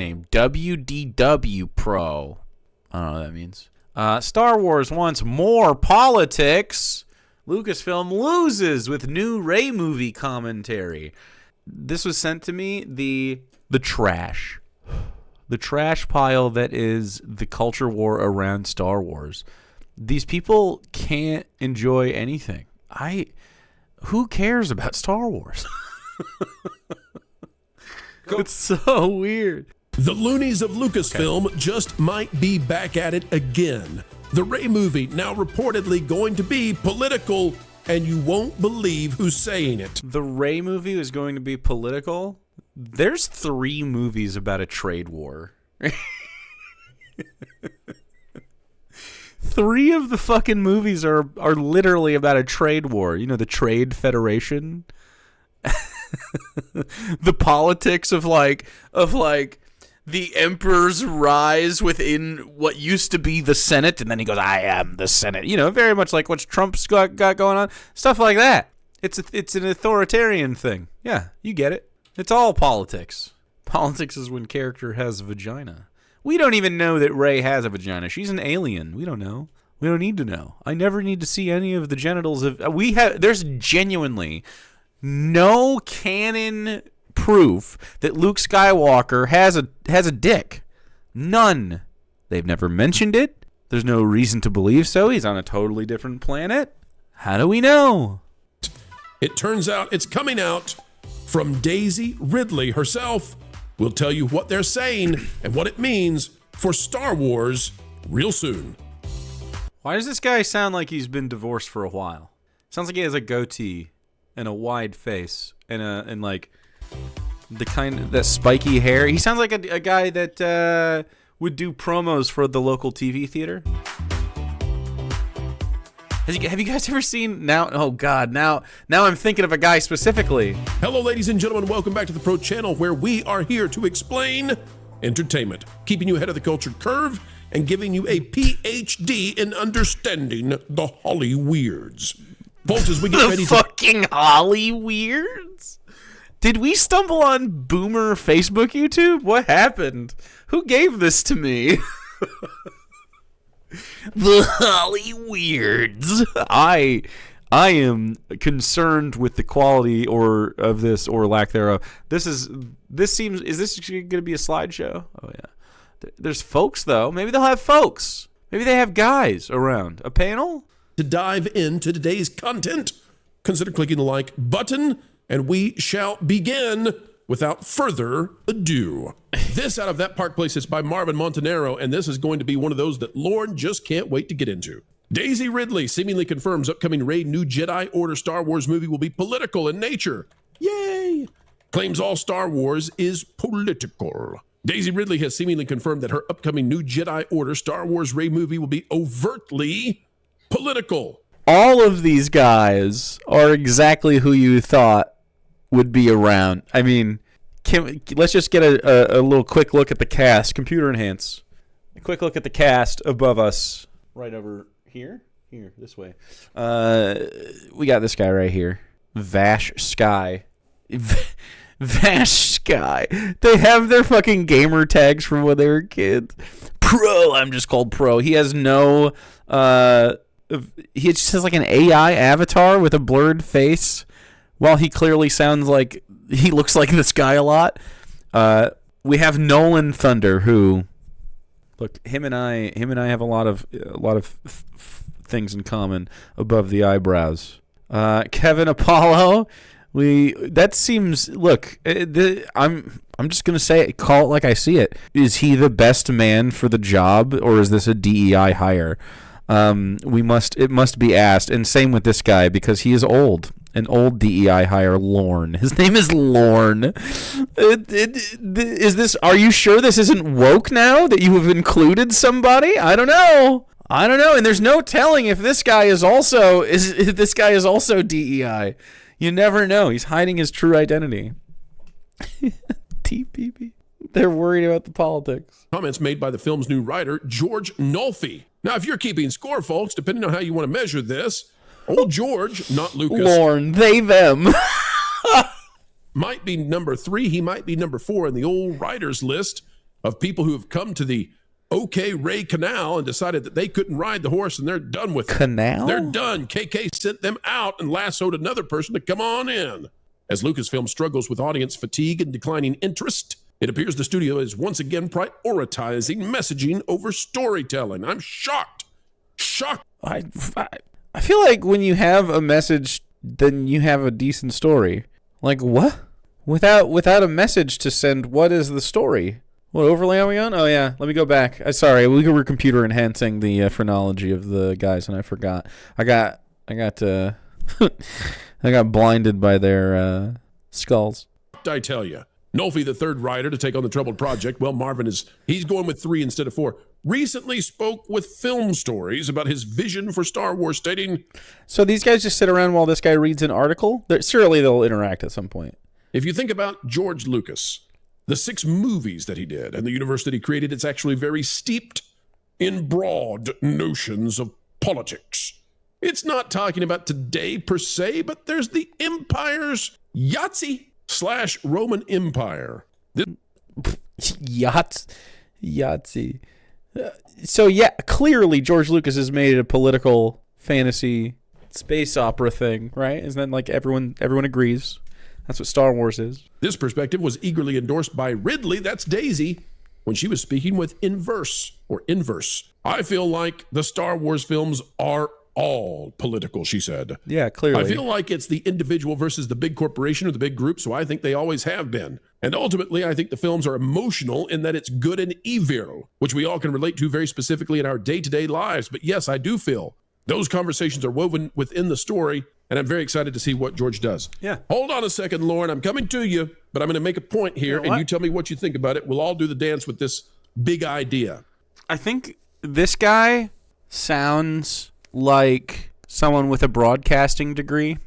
name. WDW Pro. I don't know what that means. Star Wars wants more politics. Lucasfilm loses with new Rey movie commentary. This was sent to me, the trash. The trash pile that is the culture war around Star Wars. These people can't enjoy anything. Who cares about Star Wars? It's so weird. The loonies of Lucasfilm just might be back at it again. The Rey movie now reportedly going to be political, and you won't believe who's saying it. The Rey movie is going to be political? There's 3 movies about a trade war. 3 of the fucking movies are literally about a trade war. You know, the Trade Federation. The politics of like the Emperor's rise within what used to be the Senate, and then he goes, "I am the Senate." You know, very much like what Trump's got going on. Stuff like that. It's an authoritarian thing. Yeah, you get it. It's all politics. Politics is when character has a vagina. We don't even know that Rey has a vagina. She's an alien. We don't know. We don't need to know. I never need to see any of the genitals of. There's genuinely no canon proof that Luke Skywalker has a dick. None. They've never mentioned it. There's no reason to believe so. He's on a totally different planet. How do we know? It turns out it's coming out from Daisy Ridley herself. We'll tell you what they're saying and what it means for Star Wars real soon. Why does this guy sound like he's been divorced for a while? Sounds like he has a goatee and a wide face and like the kind of that spiky hair. He sounds like a guy that would do promos for the local TV theater. Have you guys ever seen now? Oh God, now I'm thinking of a guy specifically. Hello, ladies and gentlemen. Welcome back to the Pro Channel, where we are here to explain entertainment, keeping you ahead of the culture curve and giving you a PhD in understanding the Holly Weirds. Folks, as we get ready to fucking Holly Weirds. Did we stumble on Boomer Facebook YouTube? What happened? Who gave this to me? The Holly Weirds. I am concerned with the quality of this or lack thereof. Is this going to be a slideshow? Oh yeah. There's folks though. Maybe they'll have folks. Maybe they have guys around. A panel? To dive into today's content, consider clicking the like button, and we shall begin without further ado. This Out of That Park Place is by Marvin Montanaro, and this is going to be one of those that Lauren just can't wait to get into. Daisy Ridley seemingly confirms upcoming Rey New Jedi Order Star Wars movie will be political in nature. Yay! Claims all Star Wars is political. Daisy Ridley has seemingly confirmed that her upcoming New Jedi Order Star Wars Rey movie will be overtly political. All of these guys are exactly who you thought would be around. I mean, let's just get a little quick look at the cast. Computer enhance. A quick look at the cast above us. Right over here. Here, this way. We got this guy right here. Vash Sky. Vash Sky. They have their fucking gamer tags from when they were kids. Pro. I'm just called Pro. He has no... he just has like an AI avatar with a blurred face. While he clearly sounds like he looks like this guy a lot. We have Nolan Thunder, who, look, him and I have a lot of things in common above the eyebrows. Kevin Apollo, I'm just gonna say it, call it like I see it. Is he the best man for the job, or is this a DEI hire? It must be asked, and same with this guy because he is old. An old DEI hire, Lorne. His name is Lorne. Are you sure this isn't woke now that you have included somebody? I don't know. And there's no telling if this guy is also DEI. You never know. He's hiding his true identity. TPP. They're worried about the politics. Comments made by the film's new writer, George Nolfi. Now, if you're keeping score, folks, depending on how you want to measure this, old George, not Lucas. Lorne, they, them. Might be number 3. He might be number 4 in the old writers list. of people who have come to the OK Ray Canal and decided that they couldn't ride the horse and they're done with it. Canal? They're done. KK sent them out and lassoed another person to come on in. As Lucasfilm struggles with audience fatigue and declining interest, it appears the studio is once again prioritizing messaging over storytelling. I'm shocked. Shocked. I feel like when you have a message, then you have a decent story. Like, what? Without a message to send, what is the story? What overlay are we on? Oh, yeah. Let me go back. Sorry, we were computer enhancing the phrenology of the guys, and I forgot. I got I got blinded by their skulls. I tell you. Nolfi, the third writer to take on the troubled project, well, Marvin he's going with 3 instead of 4, recently spoke with Film Stories about his vision for Star Wars, stating, so these guys just sit around while this guy reads an article? Surely they'll interact at some point. If you think about George Lucas, the 6 movies that he did and the universe that he created, it's actually very steeped in broad notions of politics. It's not talking about today per se, but there's the Empire's Yahtzee/Roman Empire. Yahtzee. So yeah, clearly George Lucas has made it a political fantasy space opera thing, right? Isn't that like everyone agrees? That's what Star Wars is. This perspective was eagerly endorsed by Ridley, that's Daisy, when she was speaking with Inverse. I feel like the Star Wars films are all political, she said. Yeah, clearly. I feel like it's the individual versus the big corporation or the big group, so I think they always have been. And ultimately, I think the films are emotional in that it's good and evil, which we all can relate to very specifically in our day-to-day lives. But yes, I do feel those conversations are woven within the story, and I'm very excited to see what George does. Yeah. Hold on a second, Lauren. I'm coming to you, but I'm going to make a point here, and you tell me what you think about it. We'll all do the dance with this big idea. I think this guy sounds like someone with a broadcasting degree,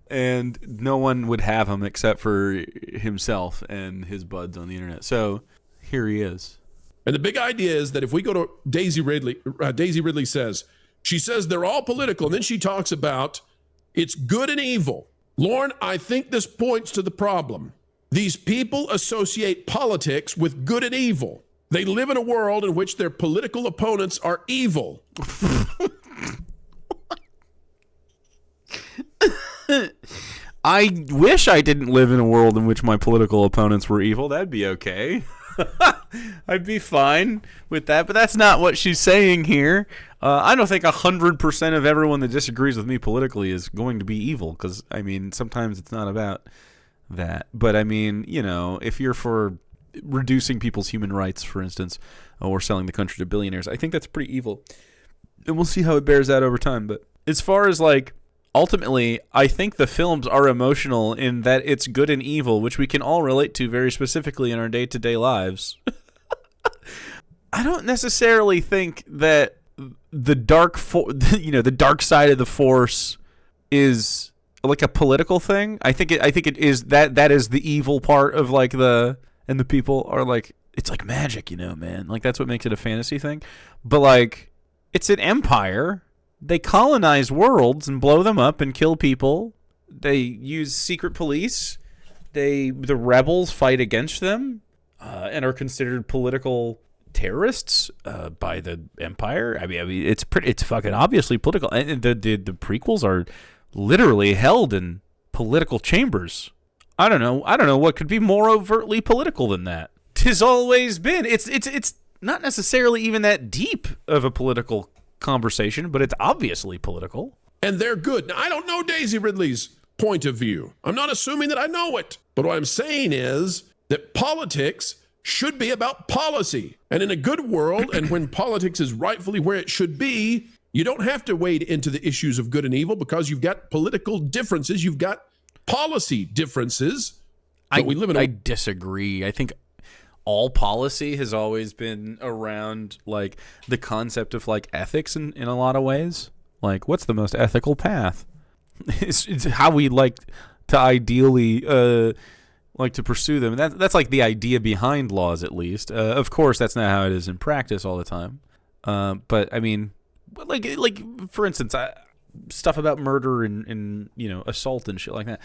and no one would have him except for himself and his buds on the internet. So here he is. And the big idea is that if we go to Daisy Ridley says, she says they're all political, and then she talks about it's good and evil. Lauren, I think this points to the problem. These people associate politics with good and evil. They live in a world in which their political opponents are evil. I wish I didn't live in a world in which my political opponents were evil. That'd be okay. I'd be fine with that, but that's not what she's saying here. I don't think 100% of everyone that disagrees with me politically is going to be evil, because, I mean, sometimes it's not about that. But, I mean, you know, if you're for reducing people's human rights, for instance, or selling the country to billionaires, I think that's pretty evil. And we'll see how it bears out over time. But as far as, like, ultimately, I think the films are emotional in that it's good and evil, which we can all relate to very specifically in our day-to-day lives. I don't necessarily think that the dark side of the Force is like a political thing. I think it is that is the evil part of like the people are like, it's like magic, you know, man. Like that's what makes it a fantasy thing. But like it's an empire. They colonize worlds and blow them up and kill people. They use secret police. The rebels fight against them and are considered political terrorists by the Empire. I mean, it's fucking obviously political. And the prequels are literally held in political chambers. I don't know what could be more overtly political than that. 'Tis always been. It's not necessarily even that deep of a political conversation, but it's obviously political. And they're good. Now, I don't know Daisy Ridley's point of view. I'm not assuming that I know it. But what I'm saying is that politics should be about policy. And in a good world, and when politics is rightfully where it should be, you don't have to wade into the issues of good and evil because you've got political differences. You've got policy differences. I disagree. I think all policy has always been around like the concept of like ethics in a lot of ways. Like, what's the most ethical path? It's how we like to ideally like to pursue them. And that's like the idea behind laws, at least. Of course, that's not how it is in practice all the time. But I mean, like for instance, stuff about murder and you know assault and shit like that.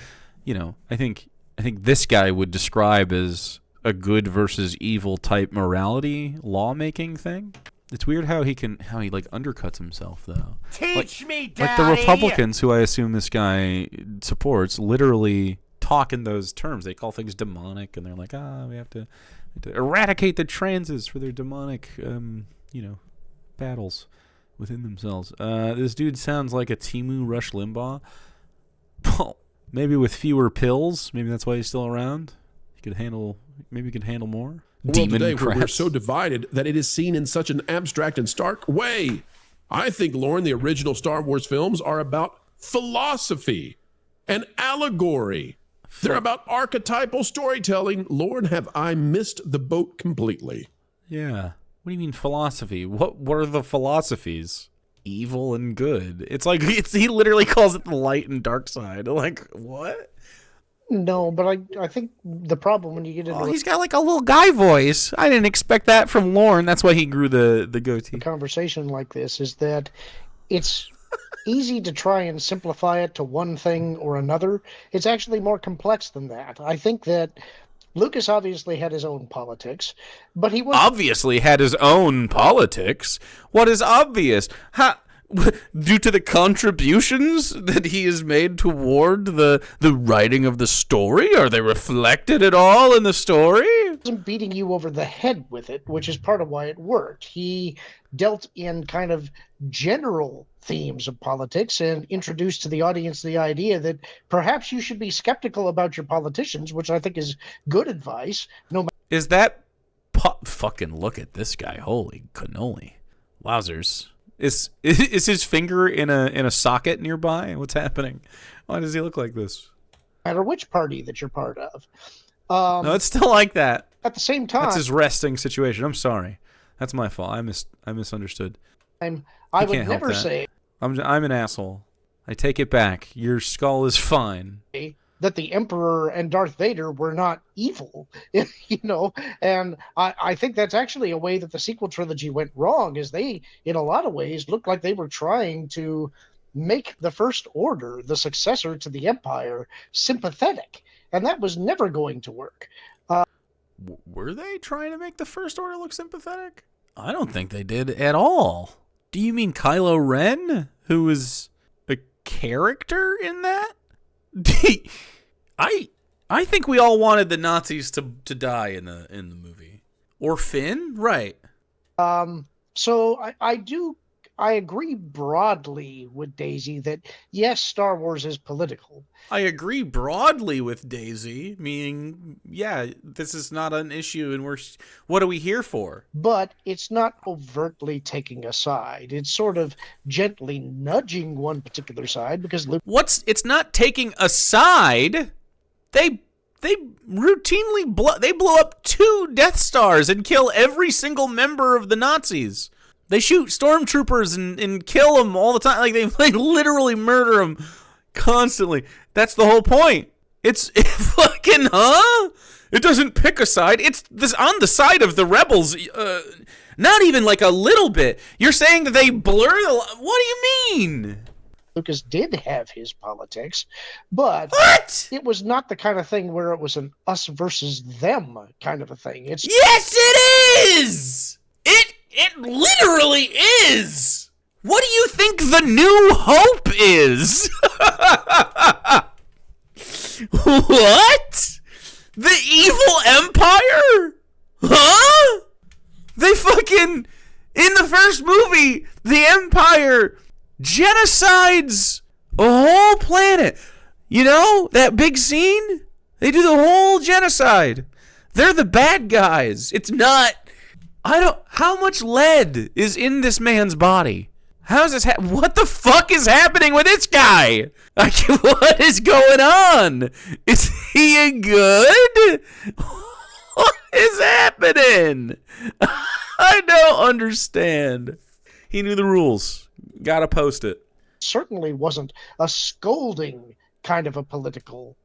You know, I think this guy would describe as a good versus evil type morality lawmaking thing. It's weird how he like undercuts himself though. Teach me, Daddy! Like the Republicans, who I assume this guy supports, literally talk in those terms. They call things demonic, and they're like, we have to eradicate the transes for their demonic, battles within themselves. This dude sounds like a Timu Rush Limbaugh. Maybe with fewer pills. Maybe that's why he's still around. He could handle more. Demon today, where we're so divided that it is seen in such an abstract and stark way. I think, Lauren, the original Star Wars films are about philosophy and allegory. They're about archetypal storytelling. Lord, have I missed the boat completely. Yeah. What do you mean philosophy? What are the philosophies? Evil and good. It's like he literally calls it the light and dark side. Like, what? No, but I think the problem when you get into he's got like a little guy voice. I didn't expect that from Lauren. That's why he grew the goatee. a conversation like this is that it's easy to try and simplify it to one thing or another. It's actually more complex than that. I think that Lucas obviously had his own politics, but he was obviously had his own politics. What is obvious? Due to the contributions that he has made toward the writing of the story? Are they reflected at all in the story? wasn't beating you over the head with it, which is part of why it worked. He dealt in kind of general themes of politics and introduced to the audience the idea that perhaps you should be skeptical about your politicians, which I think is good advice. Is that fucking look at this guy? Holy cannoli. Wowzers. Is his finger in a socket nearby? What's happening? Why does he look like this? No matter which party that you're part of. No, it's still like that. At the same time, that's his resting situation. I'm sorry. That's my fault. I misunderstood. I would never say I'm an asshole. I take it back. Your skull is fine. That the Emperor and Darth Vader were not evil, and I think that's actually a way that the sequel trilogy went wrong, is they, in a lot of ways, looked like they were trying to make the First Order, the successor to the Empire, sympathetic, and that was never going to work. Were they trying to make the First Order look sympathetic? I don't think they did at all. Do you mean Kylo Ren, who was a character in that? I think we all wanted the Nazis to die in the movie. Or Finn, right? So I agree broadly with Daisy that yes, Star Wars is political. I agree broadly with Daisy, meaning this is not an issue, and what are we here for? But it's not overtly taking a side. It's sort of gently nudging one particular side because it's not taking a side. They routinely blow up 2 Death Stars and kill every single member of the Nazis. They shoot stormtroopers and kill them all the time. Like they literally murder them constantly. That's the whole point. It's fucking It doesn't pick a side. It's this on the side of the rebels. Not even like a little bit. You're saying that they blur the. What do you mean? Lucas did have his politics, but it was not the kind of thing where it was an us versus them kind of a thing. Yes, it is. It literally is. What do you think the New Hope is? What? The evil empire? Huh? They fucking in the first movie, the Empire genocides a whole planet. You know, that big scene? They do the whole genocide. They're the bad guys. It's not... How much lead is in this man's body? How is this what the fuck is happening with this guy? Like, what is going on? Is he good? What is happening? I don't understand. He knew the rules. Gotta post it. Certainly wasn't a scolding kind of a political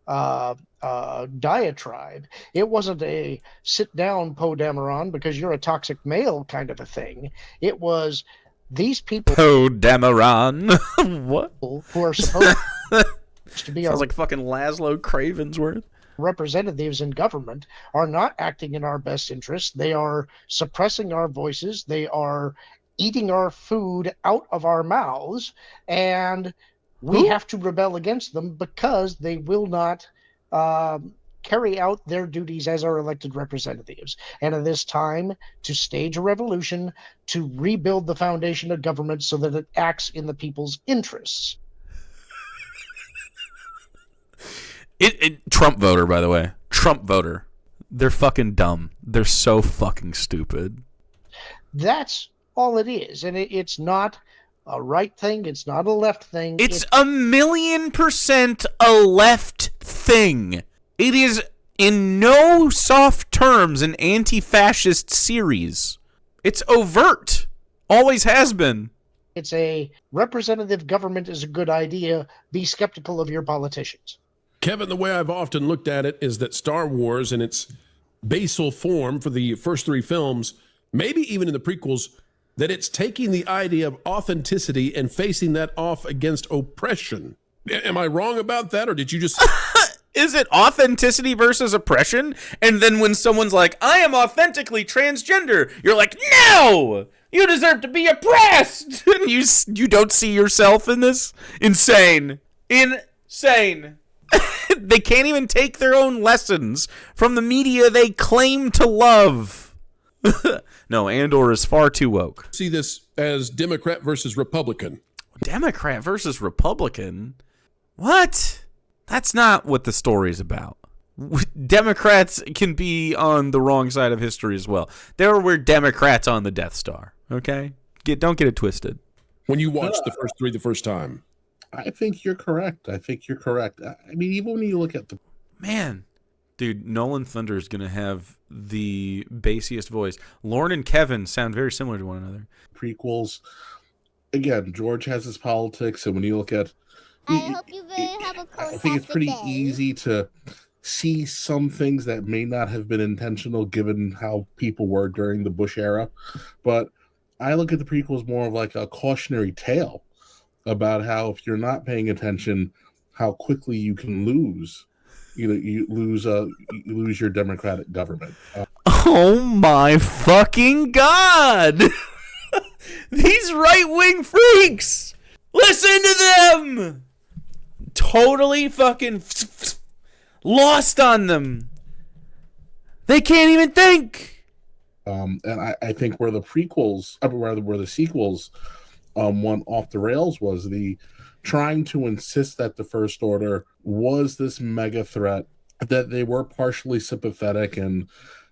diatribe. It wasn't a sit down, Poe Dameron, because you're a toxic male kind of a thing. It was these people, Poe Dameron. What? Who are supposed to be sounds like fucking Laszlo Cravensworth. representatives in government are not acting in our best interest. They are suppressing our voices. They are eating our food out of our mouths, and we Who? have to rebel against them because they will not carry out their duties as our elected representatives. And it is time to stage a revolution to rebuild the foundation of government so that it acts in the people's interests. Trump voter, by the way. Trump voter. They're fucking dumb. They're so fucking stupid. That's all it is. And it's not a right thing. It's not a left thing. It's 1,000,000% a left thing. It is in no soft terms an anti-fascist series. It's overt. Always has been. It's a representative government is a good idea. Be skeptical of your politicians. Kevin, the way I've often looked at it is that Star Wars in its basal form for the first 3 films, maybe even in the prequels, that it's taking the idea of authenticity and facing that off against oppression. Am I wrong about that, or did you just... Is it authenticity versus oppression? And then when someone's like, I am authentically transgender, you're like, no! You deserve to be oppressed! And you don't see yourself in this? Insane. Insane. They can't even take their own lessons from the media they claim to love. No, Andor is far too woke. see this as Democrat versus Republican? Democrat versus Republican? What? That's not what the story's about. Democrats can be on the wrong side of history as well. There were Democrats on the Death Star, okay? Don't get it twisted. When you watched the first 3 the first time. I think you're correct. I mean, even when you look at the... Man, dude, Nolan Thunder is going to have the bassiest voice. Lauren and Kevin sound very similar to one another. prequels, again, George has his politics, and when you look at... I hope you have a I think it's pretty day. easy to see some things that may not have been intentional given how people were during the Bush era. But I look at the prequels more of like a cautionary tale about how if you're not paying attention, how quickly you can lose. You lose your democratic government. Oh my fucking God! These right-wing freaks! Listen to them! Totally fucking lost on them. They can't even think. And I think where the prequels, rather where the sequels went off the rails was the trying to insist that the First Order was this mega threat, that they were partially sympathetic, and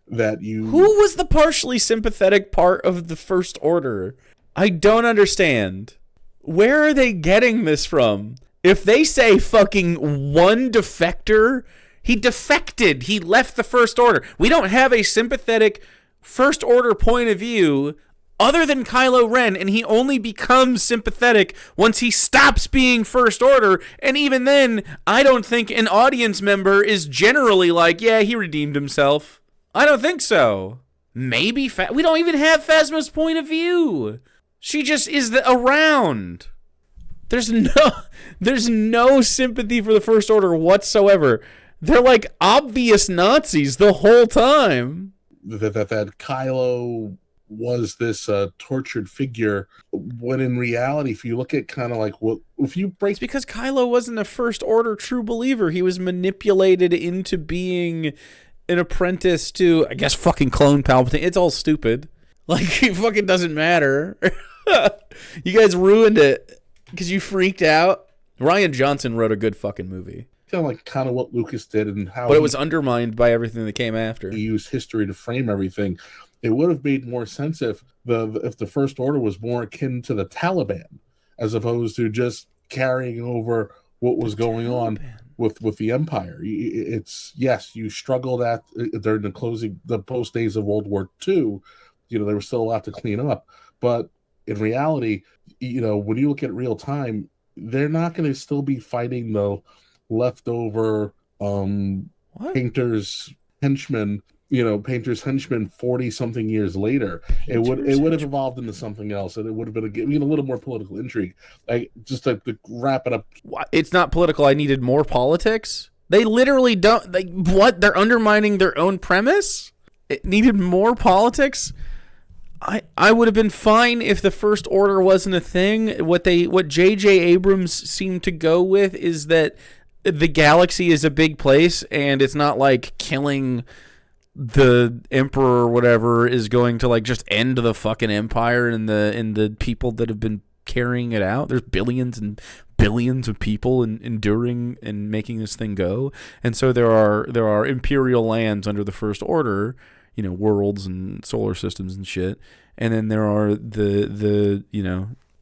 that you... Who was the partially sympathetic part of the First Order? I don't understand. Where are they getting this from? If they say fucking one defector, he defected. He left the First Order. We don't have a sympathetic First Order point of view other than Kylo Ren, and he only becomes sympathetic once he stops being First Order, and even then, I don't think an audience member is generally like, yeah, he redeemed himself. I don't think so. Maybe we don't even have Phasma's point of view. She just is around. There's no sympathy for the First Order whatsoever. They're like obvious Nazis the whole time. That Kylo was this tortured figure, when in reality, if you look at kind of like what if you break... It's because Kylo wasn't a First Order true believer. He was manipulated into being an apprentice to, I guess, fucking clone Palpatine. It's all stupid. Like, it fucking doesn't matter. You guys ruined it because you freaked out. Rian Johnson wrote a good fucking movie. Kind of what Lucas did and how... But it was undermined by everything that came after. He used history to frame everything. It would have made more sense if the First Order was more akin to the Taliban, as opposed to just carrying over what was going on with the Empire. It's, yes, you struggled during the post days of World War II. There was still a lot to clean up, but in reality, when you look at real time, they're not going to still be fighting the leftover painter's henchmen. Painter's henchmen 40-something years later. It would have evolved into something else, and it would have been a little more political intrigue. Just to wrap it up. It's not political. I needed more politics. They literally don't. What? They're undermining their own premise? It needed more politics? I would have been fine if the First Order wasn't a thing. What J.J. Abrams seemed to go with is that the galaxy is a big place, and it's not like killing the Emperor or whatever is going to like just end the fucking empire and the people that have been carrying it out. There's billions and billions of people enduring and making this thing go, and so there are imperial lands under the First Order. Worlds and solar systems and shit. And then there are the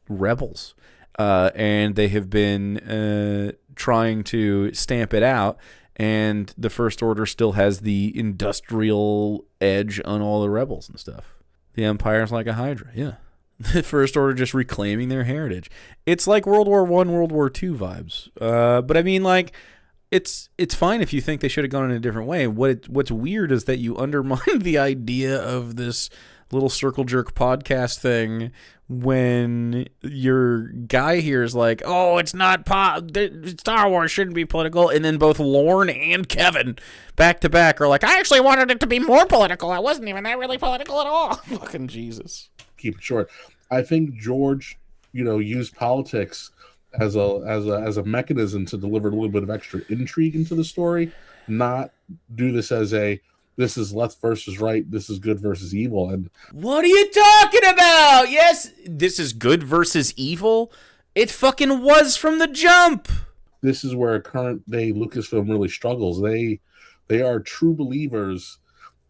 rebels. And they have been trying to stamp it out. And the First Order still has the industrial edge on all the rebels and stuff. The Empire's like a Hydra, yeah. The First Order just reclaiming their heritage. It's like World War I, World War II vibes. But I mean, like, it's fine if you think they should have gone in a different way. What's weird is that you undermine the idea of this little circle jerk podcast thing when your guy here is like, oh, it's not Star Wars shouldn't be political, and then both Lorne and Kevin back to back are like, I actually wanted it to be more political. It wasn't even that really political at all. Fucking Jesus. Keep it short. I think George, used politics as a mechanism to deliver a little bit of extra intrigue into the story, not do this as this is left versus right, this is good versus evil. And what are you talking about? Yes, this is good versus evil. It fucking was from the jump. This is where current day Lucasfilm really struggles. They are true believers.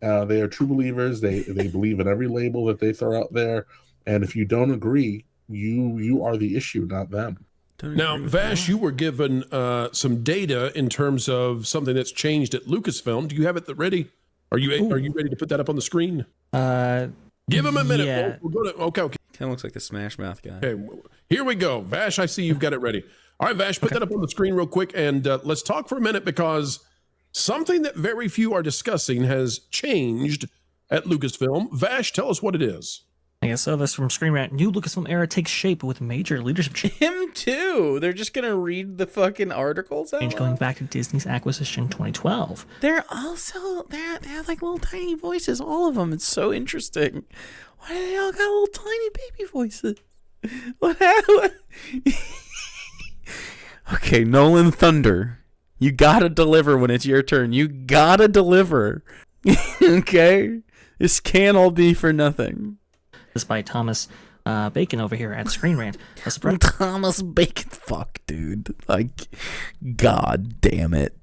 They are true believers. They believe in every label that they throw out there. And if you don't agree, you are the issue, not them. Now, Vash, you were given some data in terms of something that's changed at Lucasfilm. Do you have it ready? Are you ready to put that up on the screen? Give him a minute. Yeah. Okay. Kind of looks like the Smash Mouth guy. Okay, here we go. Vash, I see you've got it ready. All right, Vash, put that up on the screen real quick, and let's talk for a minute because something that very few are discussing has changed at Lucasfilm. Vash, tell us what it is. I guess so. This from Screen Rant. New Lucasfilm era takes shape with major leadership change. Him too. They're just gonna read the fucking articles out. Going back to Disney's acquisition 2012. They're also they have like little tiny voices, all of them. It's so interesting. Why do they all got little tiny baby voices? What happened? Okay, Nolan Thunder. You gotta deliver when it's your turn. You gotta deliver. Okay? This can't all be for nothing. This by Thomas Bacon over here at Screen Rant. Thomas Bacon. Fuck, dude. Like, god damn it.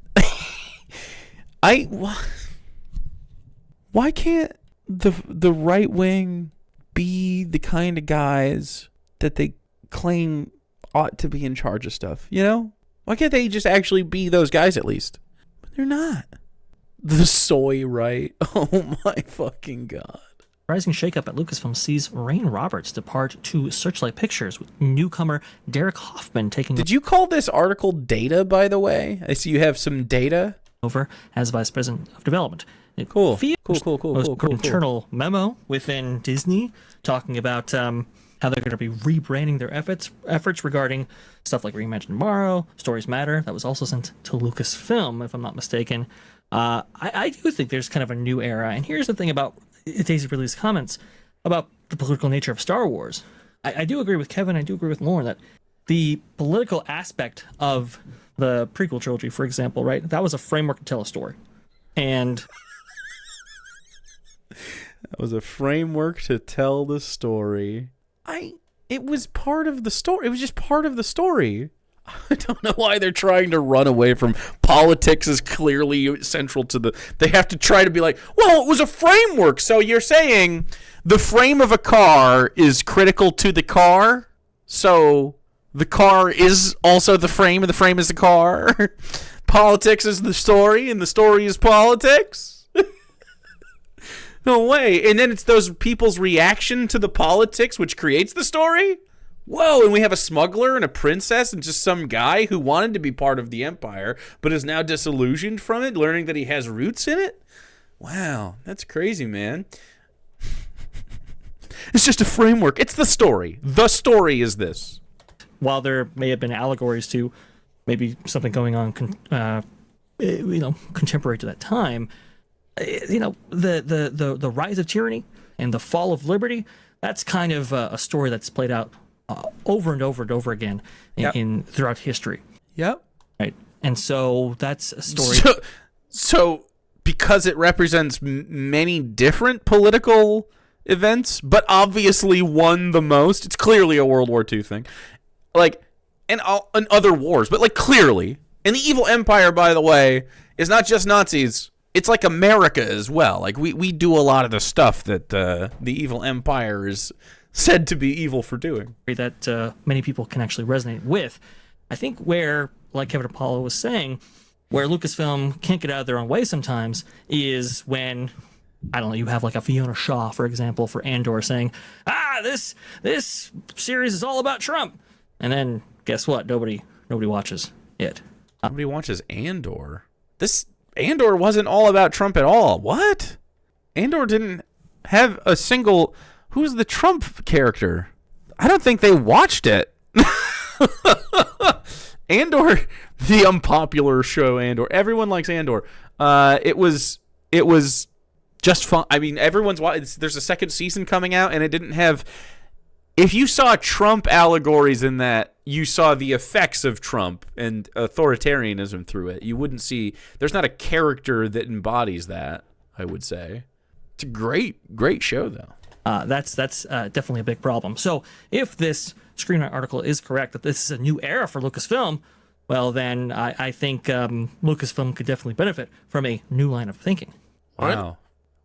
Why can't the right wing be the kind of guys that they claim ought to be in charge of stuff, Why can't they just actually be those guys at least? But they're not. The soy right. Oh my fucking god. Rising shakeup at Lucasfilm sees Rain Roberts depart to Searchlight Pictures with newcomer Derek Hoffman taking Did you call this article data, by the way? I see you have some data. Over as Vice President of Development. Cool. Internal memo within Disney talking about how they're going to be rebranding their efforts regarding stuff like Reimagined Tomorrow, Stories Matter. That was also sent to Lucasfilm, if I'm not mistaken. I do think there's kind of a new era. And here's the thing about Daisy Ridley's comments about the political nature of Star Wars. I do agree with Kevin. I do agree with Lauren that the political aspect of the prequel trilogy, for example, right? That was a framework to tell a story. And that was a framework to tell the story. It was part of the story. It was just part of the story. I don't know why they're trying to run away from politics is clearly central to they have to try to be like, well, it was a framework. So you're saying the frame of a car is critical to the car. So the car is also the frame and the frame is the car. Politics is the story and the story is politics. No way. And then it's those people's reaction to the politics which creates the story. Whoa, and we have a smuggler and a princess and just some guy who wanted to be part of the Empire, but is now disillusioned from it, learning that he has roots in it? Wow, that's crazy, man. It's just a framework. It's the story. The story is this. While there may have been allegories to maybe something going on contemporary to that time. The rise of tyranny and the fall of liberty. That's kind of a story that's played out over and over and over again in throughout history. Yep. Right. And so that's a story. So because it represents many different political events, but obviously one the most, it's clearly a World War II thing. Like, and other wars, but like clearly. And the evil empire, by the way, is not just Nazis. It's like America as well. Like we do a lot of the stuff that the evil empire is said to be evil for doing. That many people can actually resonate with. I think where, like Kevin Apollo was saying, where Lucasfilm can't get out of their own way sometimes is when, I don't know, you have like a Fiona Shaw, for example, for Andor saying, this series is all about Trump. And then guess what? Nobody watches it. Nobody watches Andor. This Andor wasn't all about Trump at all. What? Andor didn't have a single... Who's the Trump character? I don't think they watched it. Andor, the unpopular show Andor. Everyone likes Andor. It was just fun. I mean, there's a second season coming out, and it didn't have... If you saw Trump allegories in that, you saw the effects of Trump and authoritarianism through it. You wouldn't see... There's not a character that embodies that, I would say. It's a great show, though. That's definitely a big problem. So if this Screenwrite article is correct, that this is a new era for Lucasfilm, well, then I think Lucasfilm could definitely benefit from a new line of thinking. Wow.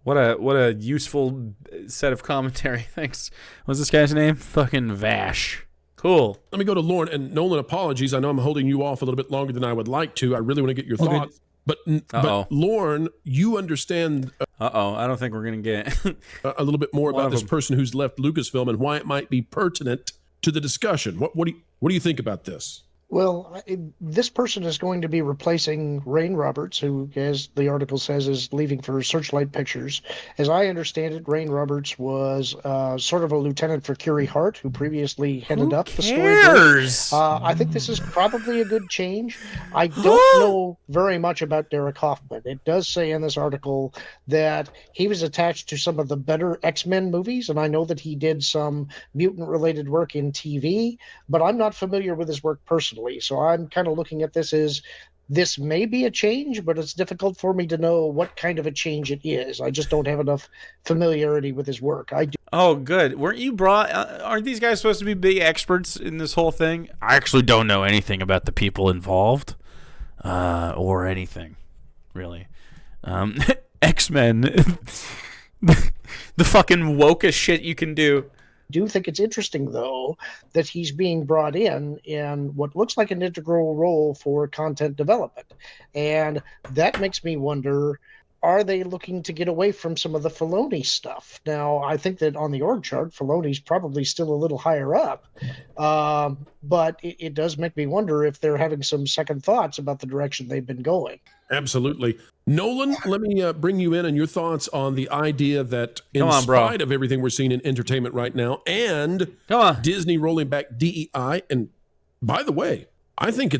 What a useful set of commentary. Thanks. What's this guy's name? Fucking Vash. Cool. Let me go to Lauren. And Nolan, apologies. I know I'm holding you off a little bit longer than I would like to. I really want to get your thoughts. But Lauren, you understand I don't think we're going to get a little bit more about this person who's left Lucasfilm and why it might be pertinent to the discussion. What do you think about this? Well, this person is going to be replacing Rain Roberts, who, as the article says, is leaving for Searchlight Pictures. As I understand it, Rain Roberts was sort of a lieutenant for Curie Hart, who previously headed up the storyboard. I think this is probably a good change. I don't know very much about Derek Hoffman. It does say in this article that he was attached to some of the better X-Men movies, and I know that he did some mutant-related work in TV, but I'm not familiar with his work personally. So I'm kind of looking at this as this may be a change, but it's difficult for me to know what kind of a change it is. I just don't have enough familiarity with his work. I do. Oh, good. Weren't you aren't these guys supposed to be big experts in this whole thing? I actually don't know anything about the people involved or anything, really. X-Men, the fucking wokest shit you can do. Do think it's interesting, though, that he's being brought in what looks like an integral role for content development. And that makes me wonder, are they looking to get away from some of the Filoni stuff? Now, I think that on the org chart, Filoni's probably still a little higher up. But it does make me wonder if they're having some second thoughts about the direction they've been going. Absolutely. Nolan, let me bring you in and your thoughts on the idea that in spite of everything we're seeing in entertainment right now and Disney rolling back DEI, and by the way, I think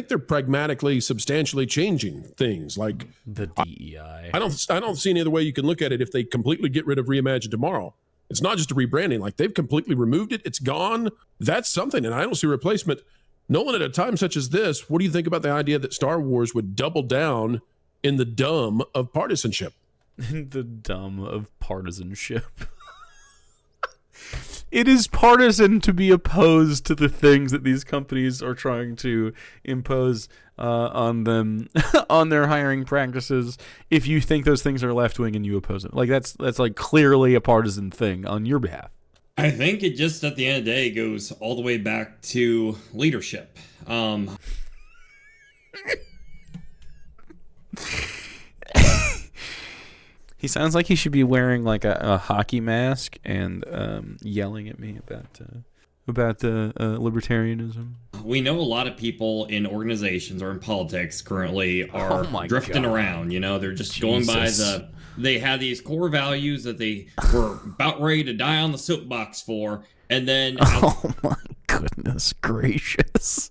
they're pragmatically, substantially changing things like the DEI. I don't see any other way you can look at it if they completely get rid of Reimagine Tomorrow. It's not just a rebranding. Like, they've completely removed it. It's gone. That's something, and I don't see a replacement. Nolan, at a time such as this, what do you think about the idea that Star Wars would double down in the dumb of partisanship? The dumb of partisanship. It is partisan to be opposed to the things that these companies are trying to impose on them, on their hiring practices. If you think those things are left-wing and you oppose them, like that's like clearly a partisan thing on your behalf. I think it just at the end of the day goes all the way back to leadership. He sounds like he should be wearing like a hockey mask and yelling at me about libertarianism. We know a lot of people in organizations or in politics currently are drifting around. You know, they're just going by they have these core values that they were about ready to die on the soapbox for, and then oh my goodness gracious.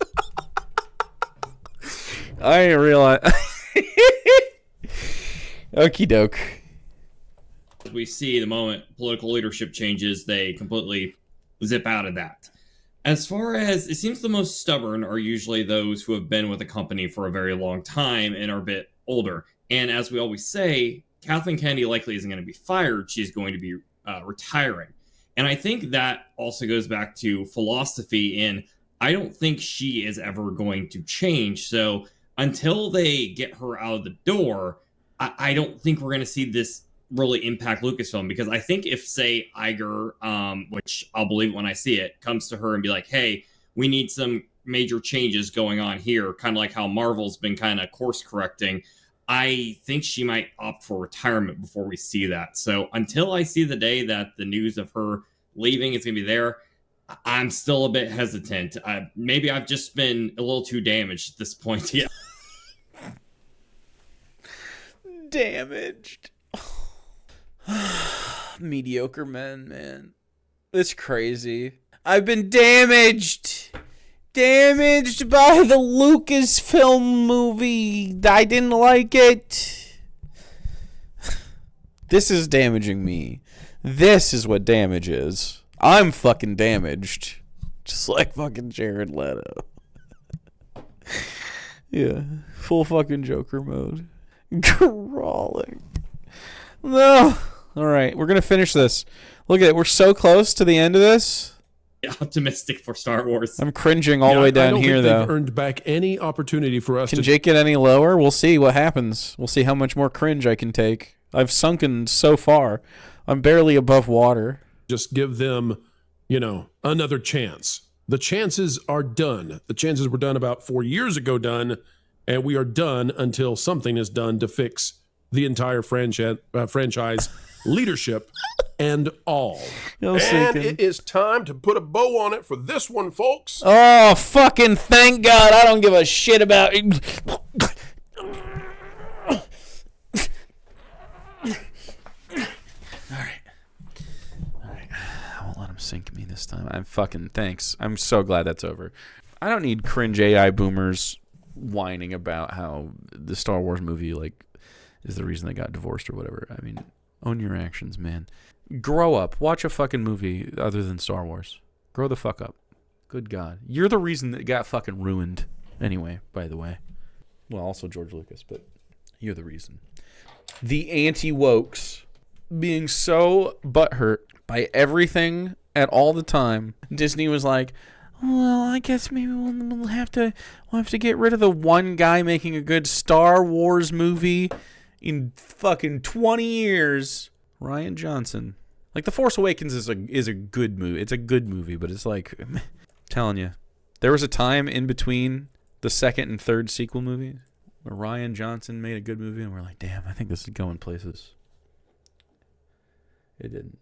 I didn't realize. Okie doke. We see the moment political leadership changes, they completely zip out of that. As far as, it seems the most stubborn are usually those who have been with a company for a very long time and are a bit older. And as we always say, Kathleen Kennedy likely isn't going to be fired. She's going to be retiring. And I think that also goes back to philosophy in, I don't think she is ever going to change. So until they get her out of the door, I don't think we're going to see this really impact Lucasfilm, because I think if, say, Iger, which I'll believe when I see it, comes to her and be like, hey, we need some major changes going on here, kind of like how Marvel's been kind of course correcting, I think she might opt for retirement before we see that. So until I see the day that the news of her leaving is going to be there, I'm still a bit hesitant. Maybe I've just been a little too damaged at this point. Yeah. Damaged. Mediocre men, man. It's crazy. I've been damaged. Damaged by the Lucasfilm movie. I didn't like it. This is damaging me. This is what damage is. I'm fucking damaged. Just like fucking Jared Leto. Yeah. Full fucking Joker mode. Crawling. No. All right, we're gonna finish this. Look at it. We're so close to the end of this. Optimistic for Star Wars. I'm cringing all the way down here, though. They've earned back any opportunity for us. Can Jake get any lower? We'll see what happens. We'll see how much more cringe I can take. I've sunken so far. I'm barely above water. Just give them, another chance. The chances are done. The chances were done about 4 years ago, and we are done until something is done to fix the entire franchise leadership and all. And it is time to put a bow on it for this one, folks. Oh, fucking thank God. I don't give a shit about it. All right. I won't let him sink me this time. I'm fucking thanks. I'm so glad that's over. I don't need cringe AI boomers whining about how the Star Wars movie, is the reason they got divorced or whatever. I mean, own your actions, man. Grow up. Watch a fucking movie other than Star Wars. Grow the fuck up. Good God. You're the reason that it got fucking ruined. Anyway, by the way. Well, also George Lucas, but you're the reason. The anti-wokes being so butthurt by everything at all the time. Disney was like, well, I guess maybe we'll have to get rid of the one guy making a good Star Wars movie in fucking 20 years. Rian Johnson. The Force Awakens is a good movie. It's a good movie, but it's I'm telling you, there was a time in between the second and third sequel movie where Rian Johnson made a good movie, and we're like, damn, I think this is going places. It didn't.